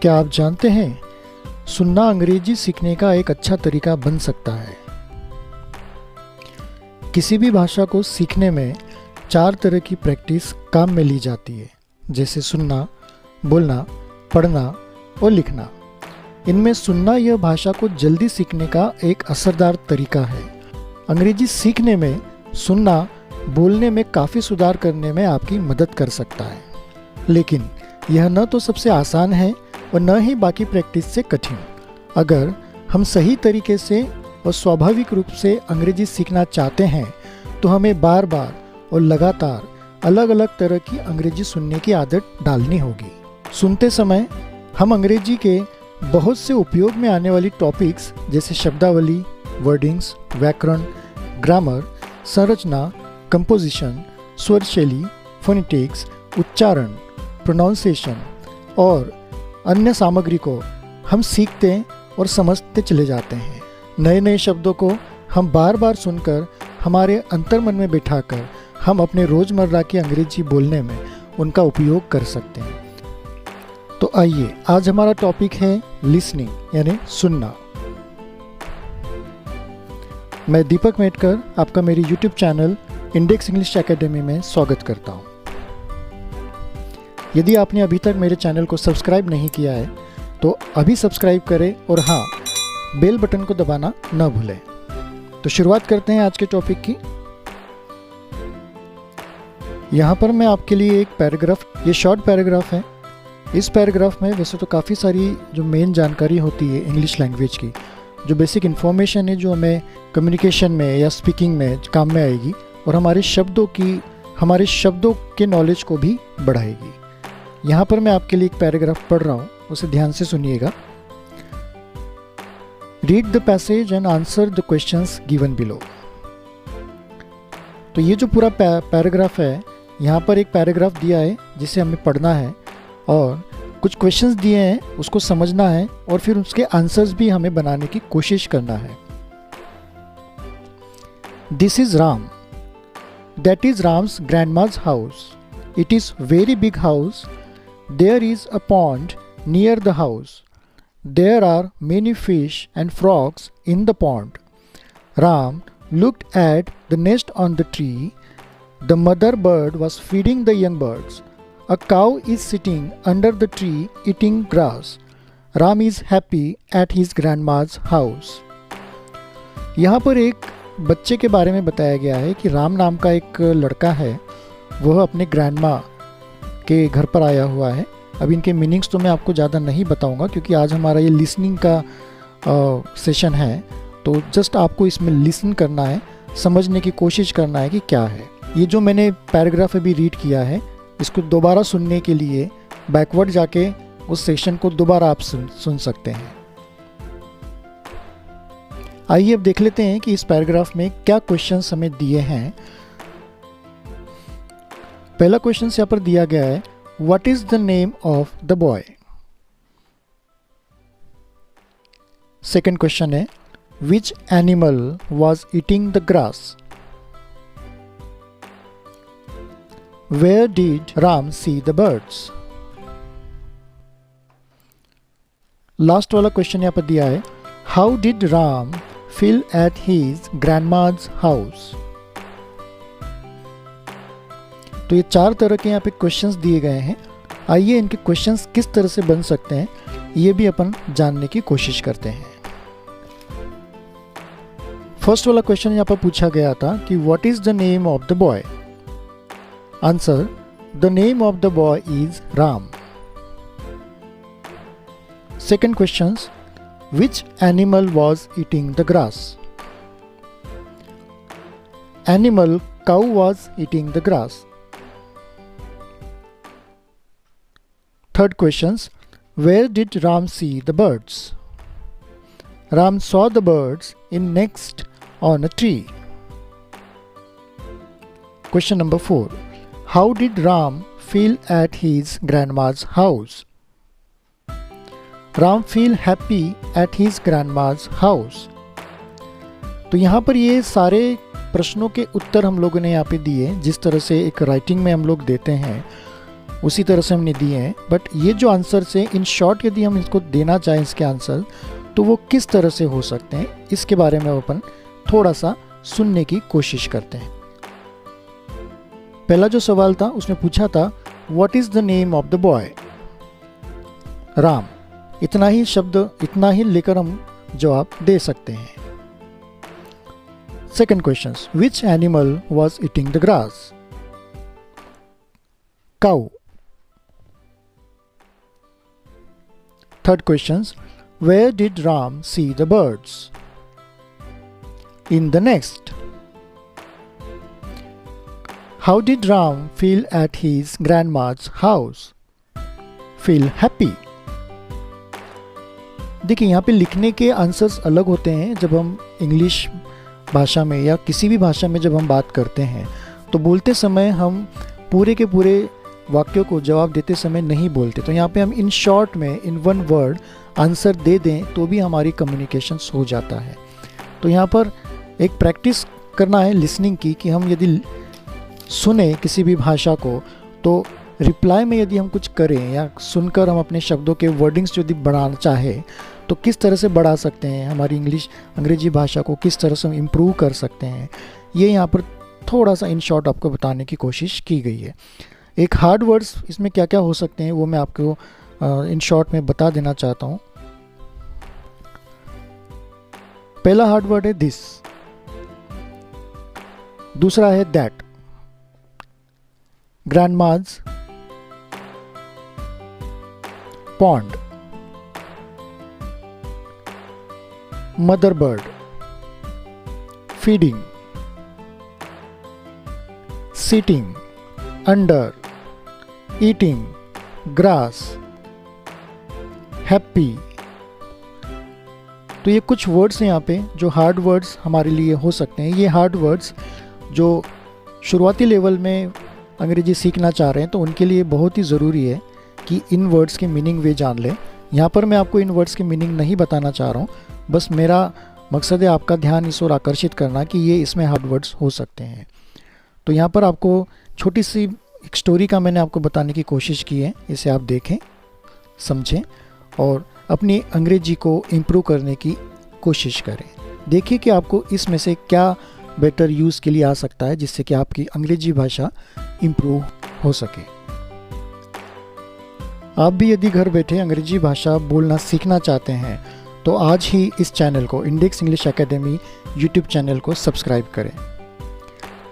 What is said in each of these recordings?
क्या आप जानते हैं सुनना अंग्रेजी सीखने का एक अच्छा तरीका बन सकता है। किसी भी भाषा को सीखने में 4 तरह की प्रैक्टिस काम में ली जाती है, जैसे सुनना, बोलना, पढ़ना और लिखना। इनमें सुनना यह भाषा को जल्दी सीखने का एक असरदार तरीका है। अंग्रेजी सीखने में सुनना बोलने में काफ़ी सुधार करने में आपकी मदद कर सकता है, लेकिन यह न तो सबसे आसान है और न ही बाकी प्रैक्टिस से कठिन। अगर हम सही तरीके से और स्वाभाविक रूप से अंग्रेजी सीखना चाहते हैं तो हमें बार बार और लगातार अलग अलग तरह की अंग्रेजी सुनने की आदत डालनी होगी। सुनते समय हम अंग्रेजी के बहुत से उपयोग में आने वाली टॉपिक्स जैसे शब्दावली, वर्डिंग्स, व्याकरण, ग्रामर, संरचना, कंपोजिशन, स्वर शैली, फोनेटिक्स, उच्चारण, प्रोनाउंसिएशन और अन्य सामग्री को हम सीखते और समझते चले जाते हैं। नए नए शब्दों को हम बार बार सुनकर हमारे अंतर्मन में बिठाकर हम अपने रोज़मर्रा की अंग्रेजी बोलने में उनका उपयोग कर सकते हैं। तो आइए, आज हमारा टॉपिक है लिसनिंग यानी सुनना। मैं दीपक मेटकर आपका मेरी YouTube channel index English academy में स्वागत करता हूँ। यदि आपने अभी तक मेरे चैनल को सब्सक्राइब नहीं किया है तो अभी सब्सक्राइब करें और हाँ, बेल बटन को दबाना न भूलें। तो शुरुआत करते हैं आज के टॉपिक की। यहाँ पर मैं आपके लिए एक पैराग्राफ, ये शॉर्ट पैराग्राफ है। इस पैराग्राफ में वैसे तो काफ़ी सारी जो मेन जानकारी होती है इंग्लिश लैंग्वेज की, जो बेसिक इन्फॉर्मेशन है जो हमें कम्युनिकेशन में या स्पीकिंग में काम में आएगी और हमारे शब्दों के नॉलेज को भी बढ़ाएगी। यहाँ पर मैं आपके लिए एक पैराग्राफ पढ़ रहा हूँ, उसे ध्यान से सुनिएगा। Read the passage and answer the questions given below. तो ये जो पूरा पैराग्राफ है, यहाँ पर एक पैराग्राफ दिया है जिसे हमें पढ़ना है और कुछ क्वेश्चंस दिए हैं, उसको समझना है और फिर उसके आंसर्स भी हमें बनाने की कोशिश करना है। This is Ram. That is Ram's grandma's house. It is very big house. There is a pond near the house. There are many fish and frogs in the pond. Ram looked at the nest on the tree. The mother bird was feeding the young birds. A cow is sitting under the tree eating grass. Ram is happy at his grandma's house. यहाँ पर एक बच्चे के बारे में बताया गया है कि राम नाम का एक लड़का है, वह अपने ग्रैंडमा के घर पर आया हुआ है। अब इनके मीनिंग्स तो मैं आपको ज़्यादा नहीं बताऊंगा क्योंकि आज हमारा ये लिसनिंग का सेशन है, तो जस्ट आपको इसमें लिसन करना है, समझने की कोशिश करना है कि क्या है। ये जो मैंने पैराग्राफ अभी रीड किया है, इसको दोबारा सुनने के लिए बैकवर्ड जाके उस सेशन को दोबारा आप सुन सकते हैं। आइए अब देख लेते हैं कि इस पैराग्राफ में क्या क्वेश्चंस हमें दिए हैं। पहला क्वेश्चन यहाँ पर दिया गया है, what is the name of the boy. Second question है, which animal was eating the grass. Where did Ram see the birds. Last वाला क्वेश्चन यहाँ पर दिया है, how did Ram feel at his grandma's house. तो ये 4 तरह के यहाँ पे क्वेश्चंस दिए गए हैं। आइए इनके क्वेश्चंस किस तरह से बन सकते हैं ये भी अपन जानने की कोशिश करते हैं। फर्स्ट वाला क्वेश्चन यहाँ पर पूछा गया था कि what is the name of the boy. Answer, the name of the boy is Ram. Second question, which animal was eating the grass. Animal, cow was eating the grass. Third questions, where did Ram see the birds? Ram saw the birds in nest on a tree. Question number 4, how did Ram feel at his grandma's house? Ram feel happy at his grandma's house. तो यहाँ पर ये सारे प्रश्नों के उत्तर हम लोगों ने यहाँ पे दिए, जिस तरह से एक राइटिंग में हम लोग देते हैं उसी तरह से हमने दिए हैं, बट ये जो आंसर से इन शॉर्ट यदि हम इसको देना चाहें इसके आंसर, तो वो किस तरह से हो सकते हैं, इसके बारे में अपन थोड़ा सा सुनने की कोशिश करते हैं। पहला जो सवाल था उसने पूछा था what is the name of the boy, Ram. इतना ही शब्द, इतना ही लेकर हम जवाब दे सकते हैं। Second question, which animal was eating the grass, cow. Third question, where did Ram see the birds, in the nest. How did Ram feel at his grandma's house? Feel happy. देखिए यहाँ पे लिखने के आंसर्स अलग होते हैं। जब हम इंग्लिश भाषा में या किसी भी भाषा में जब हम बात करते हैं तो बोलते समय हम पूरे के पूरे वाक्यों को जवाब देते समय नहीं बोलते। तो यहाँ पे हम इन शॉर्ट में इन वन वर्ड आंसर दे दें तो भी हमारी कम्युनिकेशन हो जाता है। तो यहाँ पर एक प्रैक्टिस करना है लिसनिंग की, कि हम यदि सुने किसी भी भाषा को तो रिप्लाई में यदि हम कुछ करें या सुनकर हम अपने शब्दों के वर्डिंग्स यदि बढ़ाना चाहे तो किस तरह से बढ़ा सकते हैं, हमारी अंग्रेजी भाषा को किस तरह से हम इम्प्रूव कर सकते हैं, ये यहाँ पर थोड़ा सा इन शॉर्ट आपको बताने की कोशिश की गई है। एक हार्ड वर्ड्स इसमें क्या क्या हो सकते हैं वो मैं आपको इन शॉर्ट में बता देना चाहता हूँ। पहला हार्ड वर्ड है दिस, दूसरा है that, grandma's, pond, mother bird, feeding, sitting, under, eating, grass, happy. तो ये कुछ वर्ड्स हैं यहाँ पे जो हार्ड वर्ड्स हमारे लिए हो सकते हैं। ये हार्ड वर्ड्स जो शुरुआती लेवल में अंग्रेजी सीखना चाह रहे हैं तो उनके लिए बहुत ही ज़रूरी है कि इन वर्ड्स के मीनिंग वे जान लें। यहाँ पर मैं आपको इन वर्ड्स के मीनिंग नहीं बताना चाह रहा हूँ, बस मेरा मकसद है आपका ध्यान इस ओर आकर्षित करना कि ये इसमें हार्ड वर्ड्स हो सकते हैं। तो यहाँ पर आपको छोटी सी एक स्टोरी का मैंने आपको बताने की कोशिश की है, इसे आप देखें, समझें और अपनी अंग्रेजी को इम्प्रूव करने की कोशिश करें। देखिए कि आपको इसमें से क्या बेटर यूज़ के लिए आ सकता है जिससे कि आपकी अंग्रेजी भाषा इम्प्रूव हो सके। आप भी यदि घर बैठे अंग्रेजी भाषा बोलना सीखना चाहते हैं तो आज ही इस चैनल को, index English academy YouTube channel को सब्सक्राइब करें।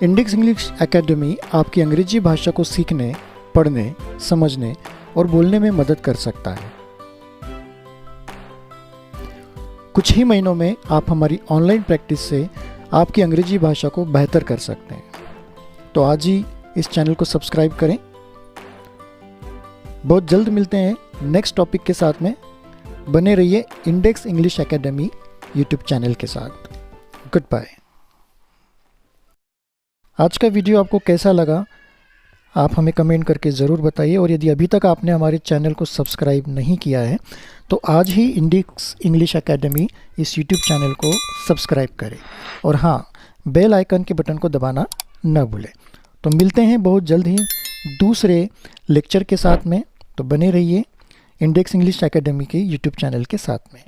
इंडेक्स इंग्लिश एकेडमी आपकी अंग्रेजी भाषा को सीखने, पढ़ने, समझने और बोलने में मदद कर सकता है। कुछ ही महीनों में आप हमारी ऑनलाइन प्रैक्टिस से आपकी अंग्रेजी भाषा को बेहतर कर सकते हैं। तो आज ही इस चैनल को सब्सक्राइब करें। बहुत जल्द मिलते हैं नेक्स्ट टॉपिक के साथ में। बने रहिए index English academy YouTube channel के साथ। Good bye. आज का वीडियो आपको कैसा लगा आप हमें कमेंट करके ज़रूर बताइए, और यदि अभी तक आपने हमारे चैनल को सब्सक्राइब नहीं किया है तो आज ही इंडेक्स इंग्लिश एकेडमी इस यूट्यूब चैनल को सब्सक्राइब करें, और हाँ, बेल आइकन के बटन को दबाना न भूलें। तो मिलते हैं बहुत जल्द ही दूसरे लेक्चर के साथ में। तो बने रहिए इंडेक्स इंग्लिश एकेडमी के यूट्यूब चैनल के साथ में।